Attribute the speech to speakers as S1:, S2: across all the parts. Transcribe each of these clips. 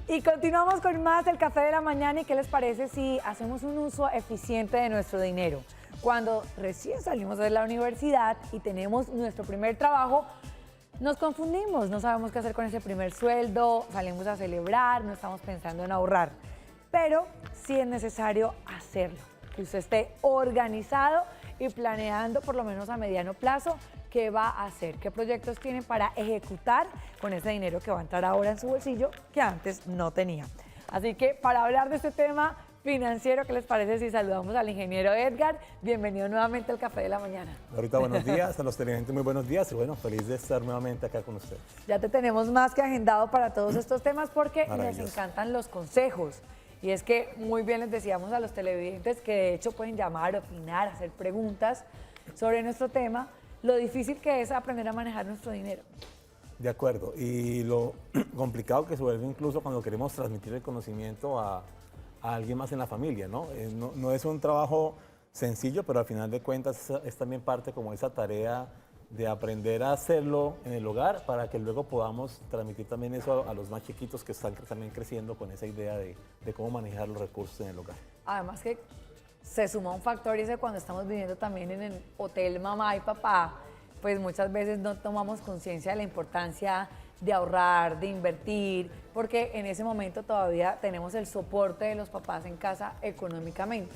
S1: Y continuamos con más del Café de la Mañana. ¿Y qué les parece si hacemos un uso eficiente de nuestro dinero? Cuando recién salimos de la universidad y tenemos nuestro primer trabajo, nos confundimos, no sabemos qué hacer con ese primer sueldo, salimos a celebrar, no estamos pensando en ahorrar. Pero sí es necesario hacerlo, que usted esté organizado y planeando por lo menos a mediano plazo qué va a hacer, qué proyectos tiene para ejecutar con ese dinero que va a entrar ahora en su bolsillo que antes no tenía. Así que para hablar de este tema financiero, ¿qué les parece si saludamos al ingeniero Edgar? Bienvenido nuevamente al Café de la Mañana.
S2: Ahorita buenos días, a los televidentes muy buenos días y bueno, feliz de estar nuevamente acá con ustedes.
S1: Ya te tenemos más que agendado para todos estos temas porque nos encantan los consejos. Y es que muy bien les decíamos a los televidentes que de hecho pueden llamar, opinar, hacer preguntas sobre nuestro tema, lo difícil que es aprender a manejar nuestro dinero.
S2: De acuerdo, y lo complicado que se vuelve incluso cuando queremos transmitir el conocimiento a alguien más en la familia, ¿no? No es un trabajo sencillo, pero al final de cuentas es también parte como esa tarea de aprender a hacerlo en el hogar para que luego podamos transmitir también eso a los más chiquitos que están también creciendo con esa idea de cómo manejar los recursos en el hogar.
S1: Además que se suma un factor y es que cuando estamos viviendo también en el hotel mamá y papá, pues muchas veces no tomamos conciencia de la importancia de ahorrar, de invertir, porque en ese momento todavía tenemos el soporte de los papás en casa económicamente.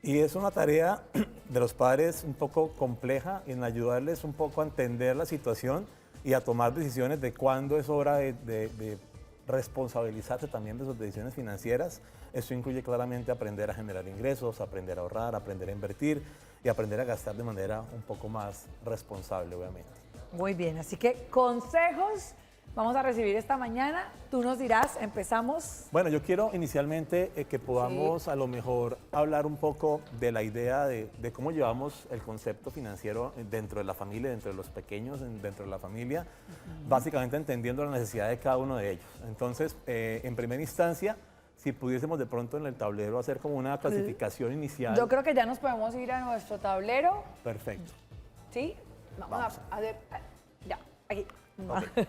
S2: Y es una tarea de los padres un poco compleja en ayudarles un poco a entender la situación y a tomar decisiones de cuándo es hora de responsabilizarse también de sus decisiones financieras. Esto incluye claramente aprender a generar ingresos, aprender a ahorrar, aprender a invertir y aprender a gastar de manera un poco más responsable, obviamente.
S1: Muy bien, así que consejos vamos a recibir esta mañana. Tú nos dirás, empezamos.
S2: Bueno, yo quiero inicialmente que podamos a lo mejor hablar un poco de la idea de cómo llevamos el concepto financiero dentro de la familia, dentro de los pequeños, dentro de la familia, básicamente entendiendo la necesidad de cada uno de ellos. Entonces, en primera instancia, si pudiésemos de pronto en el tablero hacer como una clasificación inicial.
S1: Yo creo que ya nos podemos ir a nuestro tablero.
S2: Perfecto.
S1: ¿Sí? Vamos a hacer, ya, aquí. Okay.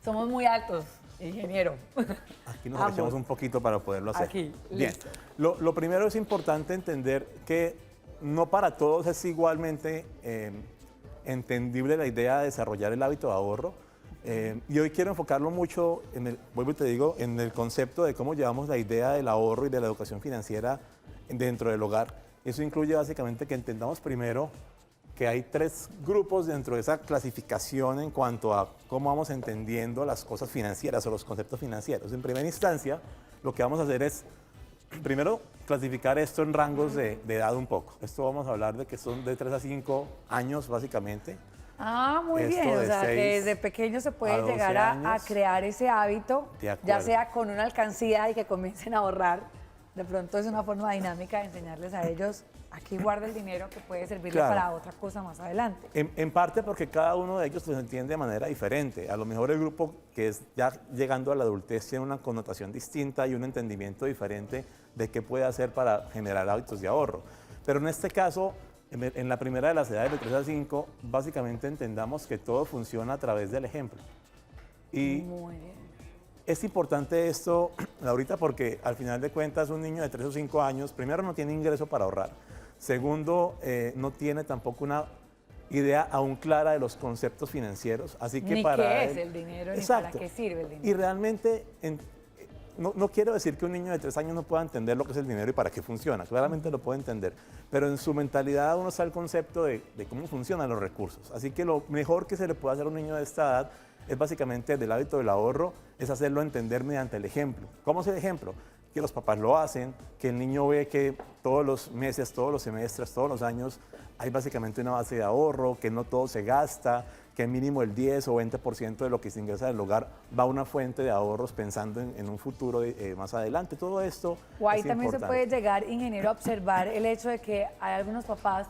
S1: Somos muy altos, ingeniero.
S2: Aquí nos agachamos un poquito para poderlo hacer.
S1: Aquí,
S2: bien.
S1: Listo.
S2: Lo primero es importante entender que no para todos es igualmente entendible la idea de desarrollar el hábito de ahorro. Y hoy quiero enfocarlo mucho, vuelvo y te digo, en el concepto de cómo llevamos la idea del ahorro y de la educación financiera dentro del hogar. Eso incluye básicamente que entendamos primero que hay tres grupos dentro de esa clasificación en cuanto a cómo vamos entendiendo las cosas financieras o los conceptos financieros. En primera instancia, lo que vamos a hacer es, primero, clasificar esto en rangos de edad un poco. Esto vamos a hablar de que son de 3 a 5 años, básicamente.
S1: Ah, muy bien, o sea, que desde pequeño se puede llegar a crear ese hábito, ya sea con una alcancía y que comiencen a ahorrar. De pronto es una forma dinámica de enseñarles a ellos, aquí guarda el dinero que puede servirle para otra cosa más adelante.
S2: En parte porque cada uno de ellos los entiende de manera diferente. A lo mejor el grupo que es ya llegando a la adultez tiene una connotación distinta y un entendimiento diferente de qué puede hacer para generar hábitos de ahorro. Pero en este caso, en la primera de las edades de 3 a 5, básicamente entendamos que todo funciona a través del ejemplo. Y
S1: muy bien.
S2: Es importante esto, Laurita, porque al final de cuentas un niño de 3 o 5 años, primero no tiene ingreso para ahorrar, segundo no tiene tampoco una idea aún clara de los conceptos financieros, así que
S1: ni
S2: para
S1: qué
S2: él,
S1: es el dinero,
S2: exacto,
S1: ni para qué sirve el dinero.
S2: Y realmente, no quiero decir que un niño de 3 años no pueda entender lo que es el dinero y para qué funciona, claramente lo puede entender, pero en su mentalidad uno está el concepto de cómo funcionan los recursos, así que lo mejor que se le puede hacer a un niño de esta edad es básicamente del hábito del ahorro, es hacerlo entender mediante el ejemplo. ¿Cómo es el ejemplo? Que los papás lo hacen, que el niño ve que todos los meses, todos los semestres, todos los años hay básicamente una base de ahorro, que no todo se gasta, que mínimo el 10 o 20% de lo que se ingresa del hogar va a una fuente de ahorros pensando en un futuro más adelante. Todo esto
S1: o ahí
S2: es
S1: también
S2: importante.
S1: se puede llegar, ingeniero, a observar el hecho de que hay algunos papás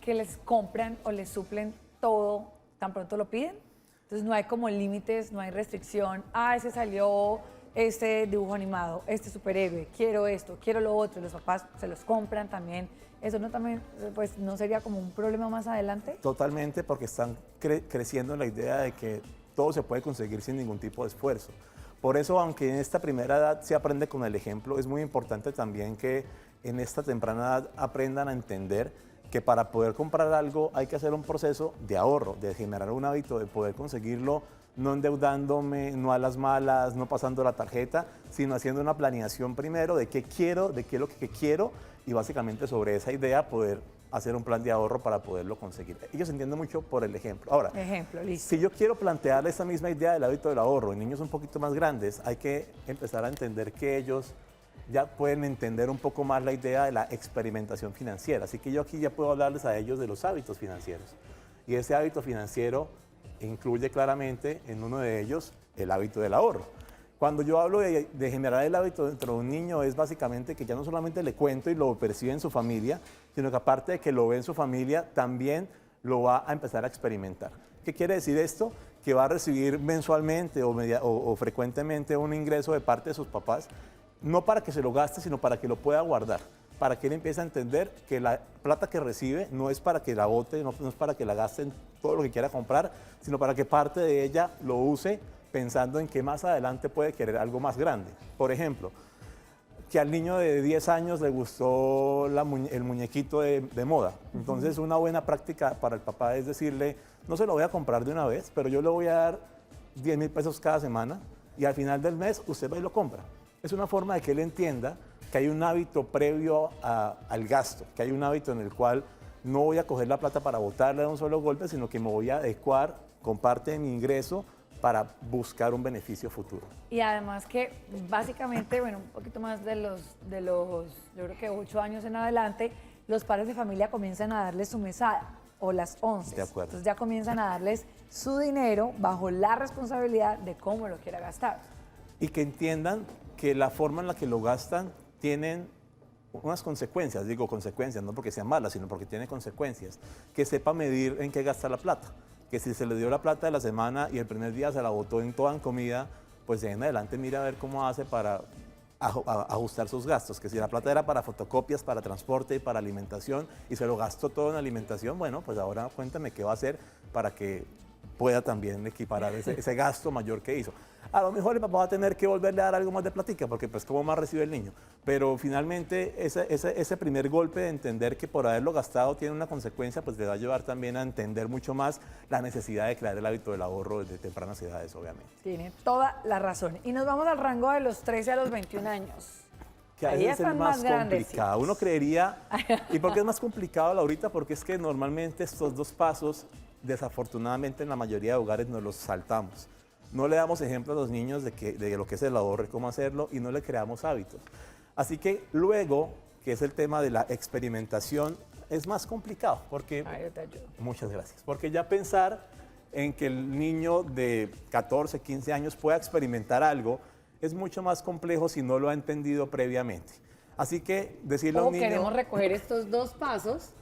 S1: que les compran o les suplen todo tan pronto lo piden. Entonces no hay como límites, no hay restricción. Ah, ese salió este dibujo animado, este superhéroe, quiero esto, quiero lo otro. Los papás se los compran también. ¿Eso no también, pues, no sería como un problema más adelante?
S2: Totalmente, porque están creciendo en la idea de que todo se puede conseguir sin ningún tipo de esfuerzo. Por eso, aunque en esta primera edad se aprende con el ejemplo, es muy importante también que en esta temprana edad aprendan a entender que para poder comprar algo hay que hacer un proceso de ahorro, de generar un hábito, de poder conseguirlo no endeudándome, no a las malas, no pasando la tarjeta, sino haciendo una planeación primero de qué quiero, de qué es lo que quiero y básicamente sobre esa idea poder hacer un plan de ahorro para poderlo conseguir. Ellos entienden mucho por el ejemplo. Ahora,
S1: listo.
S2: si yo quiero plantear esa misma idea del hábito del ahorro en niños un poquito más grandes, hay que empezar a entender que ellos ya pueden entender un poco más la idea de la experimentación financiera. Así que yo aquí ya puedo hablarles a ellos de los hábitos financieros. Y ese hábito financiero incluye claramente en uno de ellos el hábito del ahorro. Cuando yo hablo de generar el hábito dentro de un niño es básicamente que ya no solamente le cuento y lo percibe en su familia, sino que aparte de que lo ve en su familia, también lo va a empezar a experimentar. ¿Qué quiere decir esto? Que va a recibir mensualmente o frecuentemente un ingreso de parte de sus papás, no para que se lo gaste, sino para que lo pueda guardar, para que él empiece a entender que la plata que recibe no es para que la bote, no es para que la gaste en todo lo que quiera comprar, sino para que parte de ella lo use pensando en que más adelante puede querer algo más grande. Por ejemplo, que al niño de 10 años le gustó el muñequito de moda. Entonces, una buena práctica para el papá es decirle, no se lo voy a comprar de una vez, pero yo le voy a dar 10.000 pesos cada semana y al final del mes usted va y lo compra. Es una forma de que él entienda que hay un hábito previo al gasto, que hay un hábito en el cual no voy a coger la plata para botarla de un solo golpe, sino que me voy a adecuar con parte de mi ingreso para buscar un beneficio futuro.
S1: Y además que básicamente, bueno, un poquito más de los yo creo que 8 años en adelante, los padres de familia comienzan a darles su mesada o las 11.
S2: De acuerdo.
S1: Entonces ya comienzan a darles su dinero bajo la responsabilidad de cómo lo quiera gastar.
S2: Y que entiendan que la forma en la que lo gastan tienen unas consecuencias, digo consecuencias, no porque sean malas, sino porque tienen consecuencias. Que sepa medir en qué gasta la plata. Que si se le dio la plata de la semana y el primer día se la botó en toda en comida, pues de en adelante mira a ver cómo hace para ajustar sus gastos. Que si la plata era para fotocopias, para transporte y para alimentación y se lo gastó todo en alimentación, bueno, pues ahora cuéntame qué va a hacer para que pueda también equiparar ese gasto mayor que hizo. A lo mejor el papá va a tener que volverle a dar algo más de platica, porque pues cómo más recibe el niño. Pero finalmente ese primer golpe de entender que por haberlo gastado tiene una consecuencia, pues le va a llevar también a entender mucho más la necesidad de crear el hábito del ahorro desde tempranas edades, obviamente.
S1: Tiene toda la razón. Y nos vamos al rango de los 13 a los 21 años.
S2: Que a veces es el más complicado. Uno creería, ¿y por qué es más complicado, Laurita? Porque es que normalmente estos dos pasos, desafortunadamente en la mayoría de hogares nos los saltamos. No le damos ejemplo a los niños de lo que es el ahorro y cómo hacerlo y no le creamos hábitos. Así que luego, que es el tema de la experimentación, es más complicado porque...
S1: Yo te ayudo.
S2: Muchas gracias. Porque ya pensar en que el niño de 14, 15 años pueda experimentar algo es mucho más complejo si no lo ha entendido previamente. Así que decirle a un niño...
S1: queremos recoger estos dos pasos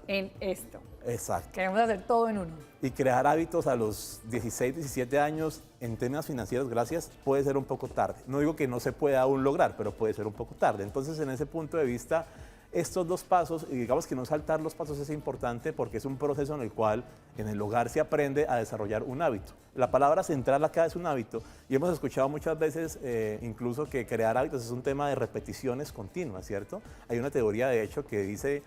S1: en esto.
S2: Exacto.
S1: Queremos hacer todo en uno.
S2: Y crear hábitos a los 16, 17 años en términos financieros, gracias, puede ser un poco tarde. No digo que no se pueda aún lograr, pero puede ser un poco tarde. Entonces, en ese punto de vista, estos dos pasos, y digamos que no saltar los pasos es importante porque es un proceso en el cual en el hogar se aprende a desarrollar un hábito. La palabra central acá es un hábito y hemos escuchado muchas veces incluso que crear hábitos es un tema de repeticiones continuas, ¿cierto? Hay una teoría de hecho que dice...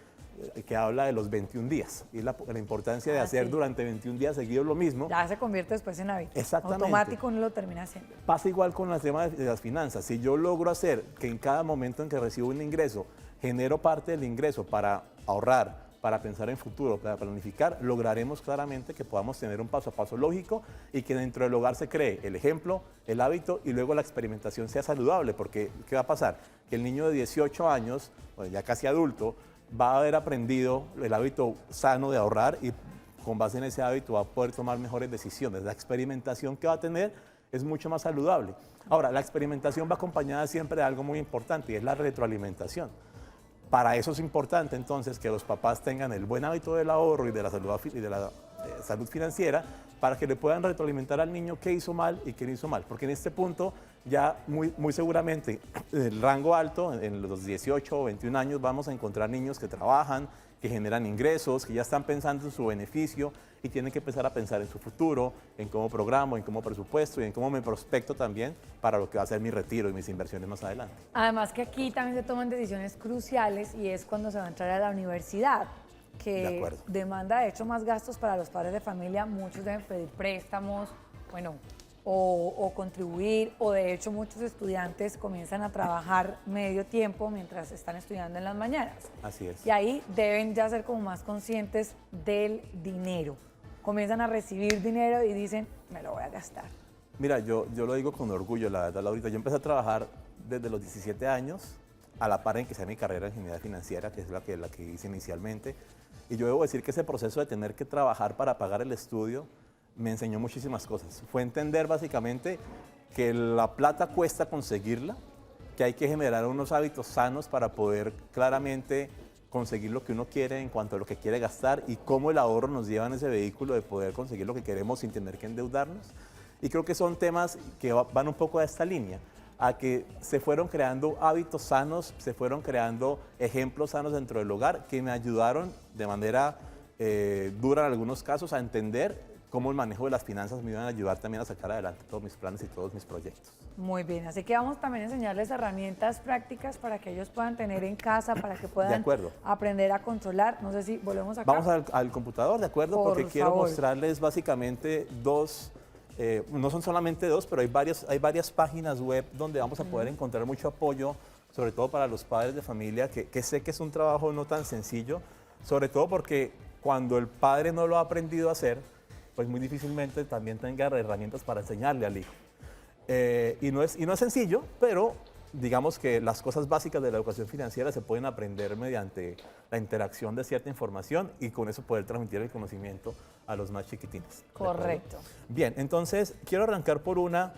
S2: que habla de los 21 días y la importancia de hacer durante 21 días seguidos lo mismo.
S1: Ya se convierte después en hábito.
S2: Exactamente.
S1: Automático uno lo termina haciendo.
S2: Pasa igual con el tema de las finanzas. Si yo logro hacer que en cada momento en que recibo un ingreso, genero parte del ingreso para ahorrar, para pensar en futuro, para planificar, lograremos claramente que podamos tener un paso a paso lógico y que dentro del hogar se cree el ejemplo, el hábito y luego la experimentación sea saludable. Porque, ¿qué va a pasar? Que el niño de 18 años, o ya casi adulto, va a haber aprendido el hábito sano de ahorrar y con base en ese hábito va a poder tomar mejores decisiones. La experimentación que va a tener es mucho más saludable. Ahora, la experimentación va acompañada siempre de algo muy importante y es la retroalimentación. Para eso es importante entonces que los papás tengan el buen hábito del ahorro y de la salud financiera para que le puedan retroalimentar al niño qué hizo mal y qué no hizo mal. Porque en este punto ya muy seguramente en el rango alto, en los 18 o 21 años, vamos a encontrar niños que trabajan, que generan ingresos, que ya están pensando en su beneficio y tienen que empezar a pensar en su futuro, en cómo programo, en cómo presupuesto y en cómo me prospecto también para lo que va a ser mi retiro y mis inversiones más adelante.
S1: Además que aquí también se toman decisiones cruciales y es cuando se va a entrar a la universidad,
S2: De
S1: que
S2: acuerdo.
S1: demanda de hecho más gastos para los padres de familia. Muchos deben pedir préstamos, bueno, o contribuir, o de hecho muchos estudiantes comienzan a trabajar medio tiempo mientras están estudiando en las mañanas.
S2: Así es.
S1: Y ahí deben ya ser como más conscientes del dinero. Comienzan a recibir dinero y dicen, me lo voy a gastar.
S2: Mira, yo lo digo con orgullo, la verdad, Laurita. Yo empecé a trabajar desde los 17 años, a la par en que hice mi carrera en ingeniería financiera, que es la que hice inicialmente. Y yo debo decir que ese proceso de tener que trabajar para pagar el estudio me enseñó muchísimas cosas. Fue entender básicamente que la plata cuesta conseguirla, que hay que generar unos hábitos sanos para poder claramente conseguir lo que uno quiere en cuanto a lo que quiere gastar y cómo el ahorro nos lleva en ese vehículo de poder conseguir lo que queremos sin tener que endeudarnos. Y creo que son temas que van un poco a esta línea, a que se fueron creando hábitos sanos, se fueron creando ejemplos sanos dentro del hogar que me ayudaron de manera dura en algunos casos a entender cómo el manejo de las finanzas me iban a ayudar también a sacar adelante todos mis planes y todos mis proyectos.
S1: Muy bien, así que vamos también a enseñarles herramientas prácticas para que ellos puedan tener en casa, para que puedan
S2: acuerdo.
S1: aprender a controlar. No sé si volvemos acá.
S2: Vamos al computador, ¿de acuerdo?
S1: Por
S2: Porque quiero
S1: favor.
S2: mostrarles básicamente dos, no son solamente dos, pero hay varias páginas web donde vamos a poder encontrar mucho apoyo, sobre todo para los padres de familia, que sé que es un trabajo no tan sencillo, sobre todo porque cuando el padre no lo ha aprendido a hacer, pues muy difícilmente también tenga herramientas para enseñarle al hijo. Y no es sencillo, pero digamos que las cosas básicas de la educación financiera se pueden aprender mediante la interacción de cierta información y con eso poder transmitir el conocimiento a los más chiquitines. ¿De acuerdo?
S1: Correcto.
S2: Bien, entonces quiero arrancar por una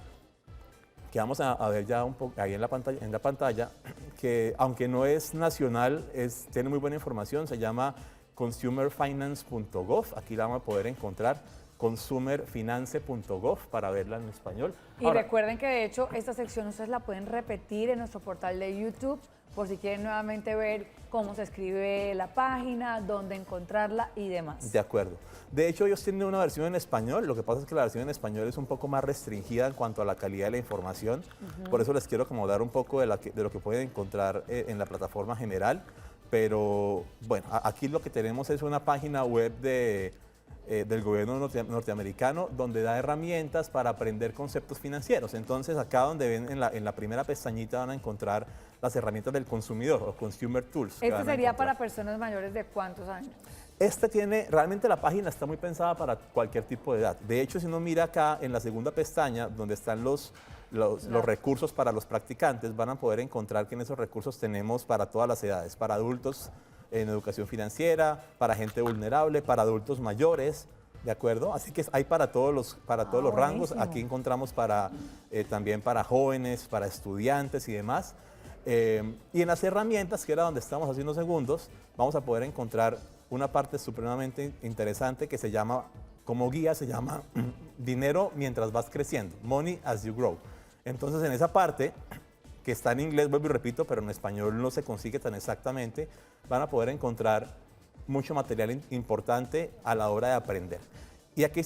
S2: que vamos a ver ya un poco ahí en la pantalla, que aunque no es nacional, tiene muy buena información, se llama consumerfinance.gov, aquí la vamos a poder encontrar, consumerfinance.gov para verla en español.
S1: Y
S2: Ahora,
S1: recuerden que de hecho esta sección ustedes la pueden repetir en nuestro portal de YouTube por si quieren nuevamente ver cómo se escribe la página, dónde encontrarla y demás.
S2: de acuerdo. De hecho, ellos tienen una versión en español, lo que pasa es que la versión en español es un poco más restringida en cuanto a la calidad de la información, por eso les quiero como dar un poco de lo que pueden encontrar en la plataforma general, pero bueno, aquí lo que tenemos es una página web del gobierno norteamericano donde da herramientas para aprender conceptos financieros. Entonces acá donde ven en la primera pestañita van a encontrar las herramientas del consumidor o Consumer Tools.
S1: ¿Este sería para personas mayores de cuántos años?
S2: Realmente la página está muy pensada para cualquier tipo de edad. De hecho, si uno mira acá en la segunda pestaña donde están los recursos para los practicantes, van a poder encontrar que en esos recursos tenemos para todas las edades, para adultos en educación financiera, para gente vulnerable, para adultos mayores, ¿de acuerdo? Así que hay para todos los rangos.
S1: Buenísimo.
S2: Aquí encontramos también para jóvenes, para estudiantes y demás. Y en las herramientas, que era donde estamos hace unos segundos, vamos a poder encontrar una parte supremamente interesante que se llama, como guía, se llama Dinero mientras vas creciendo, Money as you grow. Entonces, en esa parte, que está en inglés, vuelvo y repito, pero en español no se consigue tan exactamente, van a poder encontrar mucho material importante a la hora de aprender. Y aquí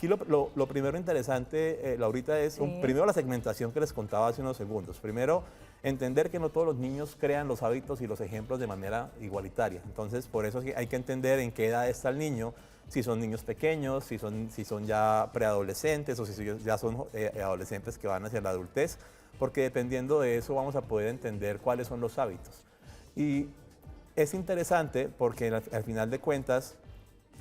S2: lo primero interesante, Laurita, es primero la segmentación que les contaba hace unos segundos. Primero, entender que no todos los niños crean los hábitos y los ejemplos de manera igualitaria. Entonces, por eso hay que entender en qué edad está el niño, si son niños pequeños, si son ya preadolescentes o si ya son adolescentes que van hacia la adultez, porque dependiendo de eso vamos a poder entender cuáles son los hábitos. Y es interesante porque al final de cuentas,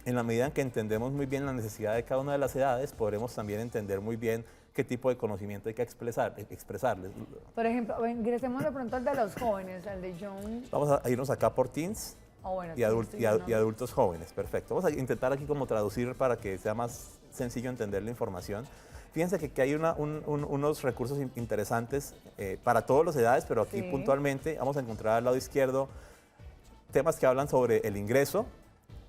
S2: en la medida en que entendemos muy bien la necesidad de cada una de las edades, podremos también entender muy bien qué tipo de conocimiento hay que expresarles.
S1: Por ejemplo, ingresemos de pronto al de los jóvenes, al de John.
S2: Vamos a irnos acá por teens
S1: Bueno,
S2: y adultos jóvenes, perfecto. Vamos a intentar aquí como traducir para que sea más sencillo entender la información. Fíjense que hay unos recursos interesantes para todas las edades, pero aquí puntualmente vamos a encontrar al lado izquierdo temas que hablan sobre el ingreso,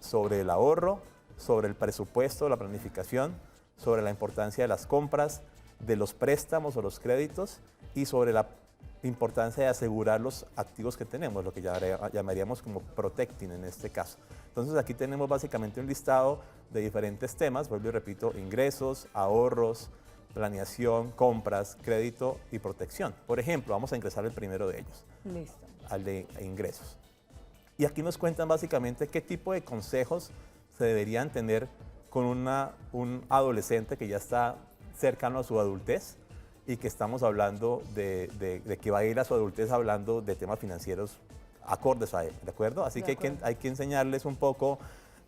S2: sobre el ahorro, sobre el presupuesto, la planificación, sobre la importancia de las compras, de los préstamos o los créditos y sobre importancia de asegurar los activos que tenemos, lo que llamaríamos como protecting en este caso. Entonces aquí tenemos básicamente un listado de diferentes temas, vuelvo y repito, ingresos, ahorros, planeación, compras, crédito y protección. Por ejemplo, vamos a ingresar el primero de ellos.
S1: Listo.
S2: Al de ingresos. Y aquí nos cuentan básicamente qué tipo de consejos se deberían tener con un adolescente que ya está cercano a su adultez y que estamos hablando de que va a ir a su adultez hablando de temas financieros acordes a él, ¿de acuerdo? Así que hay que enseñarles un poco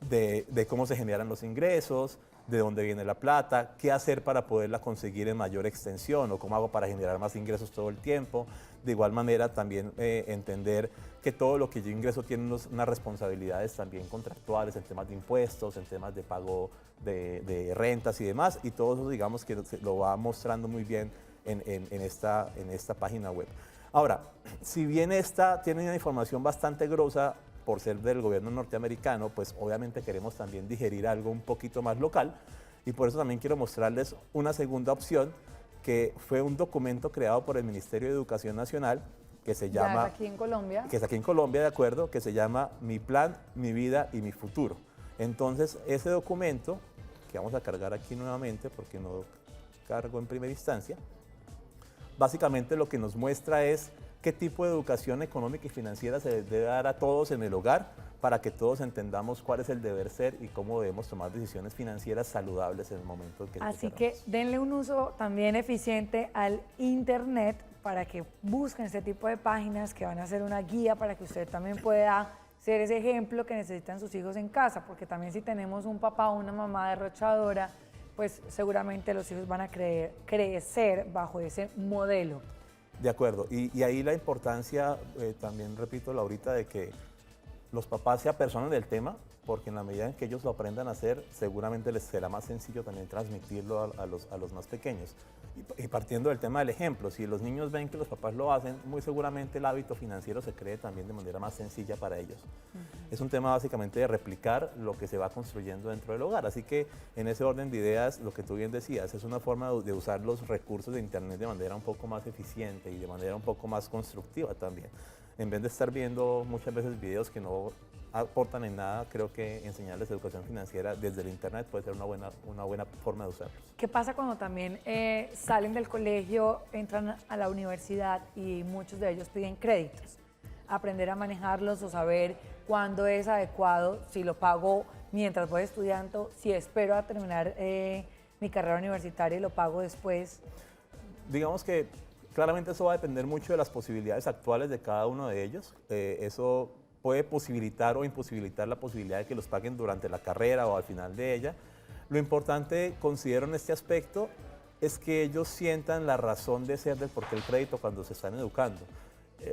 S2: de cómo se generan los ingresos, de dónde viene la plata, qué hacer para poderla conseguir en mayor extensión o cómo hago para generar más ingresos todo el tiempo. De igual manera también entender que todo lo que yo ingreso tiene unas responsabilidades también contractuales en temas de impuestos, en temas de pago de rentas y demás, y todo eso digamos que lo va mostrando muy bien en esta página web. Ahora, si bien esta tiene una información bastante grosa por ser del gobierno norteamericano, pues obviamente queremos también digerir algo un poquito más local y por eso también quiero mostrarles una segunda opción que fue un documento creado por el Ministerio de Educación Nacional que se llama...
S1: aquí en Colombia.
S2: Que es aquí en Colombia, de acuerdo, que se llama Mi Plan, Mi Vida y Mi Futuro. Entonces, ese documento, que vamos a cargar aquí nuevamente porque no cargo en primera instancia, básicamente lo que nos muestra es qué tipo de educación económica y financiera se debe dar a todos en el hogar para que todos entendamos cuál es el deber ser y cómo debemos tomar decisiones financieras saludables en el momento en que
S1: Así que denle un uso también eficiente al Internet para que busquen este tipo de páginas que van a ser una guía para que usted también pueda ser ese ejemplo que necesitan sus hijos en casa, porque también si tenemos un papá o una mamá derrochadora, pues seguramente los hijos van a crecer bajo ese modelo.
S2: De acuerdo, y ahí la importancia, también repito, Laurita, de que los papás se apersonen del tema, porque en la medida en que ellos lo aprendan a hacer, seguramente les será más sencillo también transmitirlo a los más pequeños. Y partiendo del tema del ejemplo, si los niños ven que los papás lo hacen, muy seguramente el hábito financiero se cree también de manera más sencilla para ellos. Es un tema básicamente de replicar lo que se va construyendo dentro del hogar. Así que en ese orden de ideas, lo que tú bien decías, es una forma de usar los recursos de Internet de manera un poco más eficiente y de manera un poco más constructiva también. En vez de estar viendo muchas veces videos que no aportan en nada, creo que enseñarles educación financiera desde el Internet puede ser una buena forma de usarlos.
S1: ¿Qué pasa cuando también salen del colegio, entran a la universidad y muchos de ellos piden créditos? Aprender a manejarlos o saber cuándo es adecuado, si lo pago mientras voy estudiando, si espero a terminar mi carrera universitaria y lo pago después.
S2: Digamos que claramente eso va a depender mucho de las posibilidades actuales de cada uno de ellos. Eso puede posibilitar o imposibilitar la posibilidad de que los paguen durante la carrera o al final de ella. Lo importante, considero en este aspecto, es que ellos sientan la razón de ser del por qué el crédito cuando se están educando.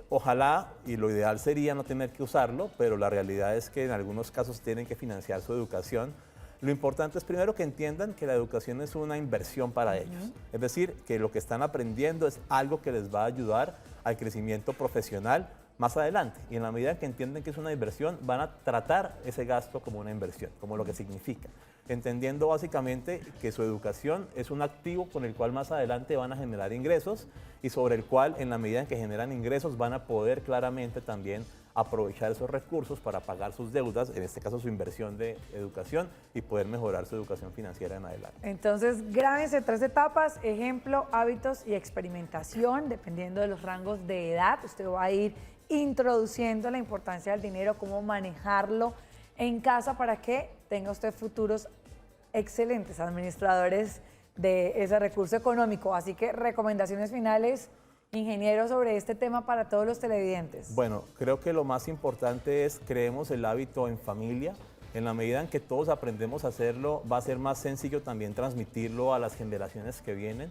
S2: Ojalá, y lo ideal sería no tener que usarlo, pero la realidad es que en algunos casos tienen que financiar su educación. Lo importante es primero que entiendan que la educación es una inversión para ellos. Es decir, que lo que están aprendiendo es algo que les va a ayudar al crecimiento profesional más adelante. Y en la medida que entienden que es una inversión, van a tratar ese gasto como una inversión, como lo que significa. Entendiendo básicamente que su educación es un activo con el cual más adelante van a generar ingresos y sobre el cual en la medida en que generan ingresos van a poder claramente también aprovechar esos recursos para pagar sus deudas, en este caso su inversión de educación y poder mejorar su educación financiera en adelante.
S1: Entonces, grábense 3 etapas: ejemplo, hábitos y experimentación. Dependiendo de los rangos de edad, usted va a ir introduciendo la importancia del dinero, cómo manejarlo en casa para que tenga usted futuros excelentes administradores de ese recurso económico. Así que recomendaciones finales, ingeniero, sobre este tema para todos los televidentes.
S2: Bueno, creo que lo más importante es creemos el hábito en familia. En la medida en que todos aprendemos a hacerlo, va a ser más sencillo también transmitirlo a las generaciones que vienen.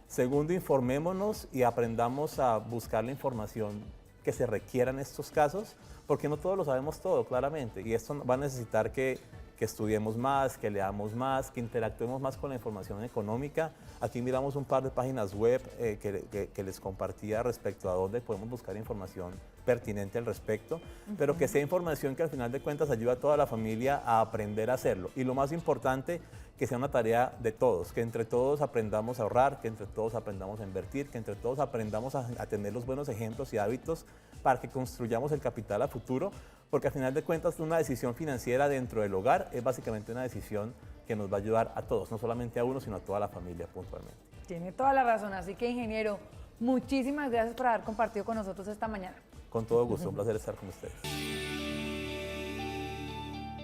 S2: Segundo, informémonos y aprendamos a buscar la información que se requiera en estos casos, porque no todos lo sabemos todo, claramente, y esto va a necesitar que estudiemos más, que leamos más, que interactuemos más con la información económica. Aquí miramos un par de páginas web que les compartía respecto a dónde podemos buscar información pertinente al respecto, pero que sea información que al final de cuentas ayuda a toda la familia a aprender a hacerlo. Y lo más importante, que sea una tarea de todos, que entre todos aprendamos a ahorrar, que entre todos aprendamos a invertir, que entre todos aprendamos a tener los buenos ejemplos y hábitos para que construyamos el capital a futuro, porque al final de cuentas una decisión financiera dentro del hogar es básicamente una decisión que nos va a ayudar a todos, no solamente a uno, sino a toda la familia puntualmente.
S1: Tiene toda la razón, así que ingeniero, muchísimas gracias por haber compartido con nosotros esta mañana.
S2: Con todo gusto, un placer estar con ustedes.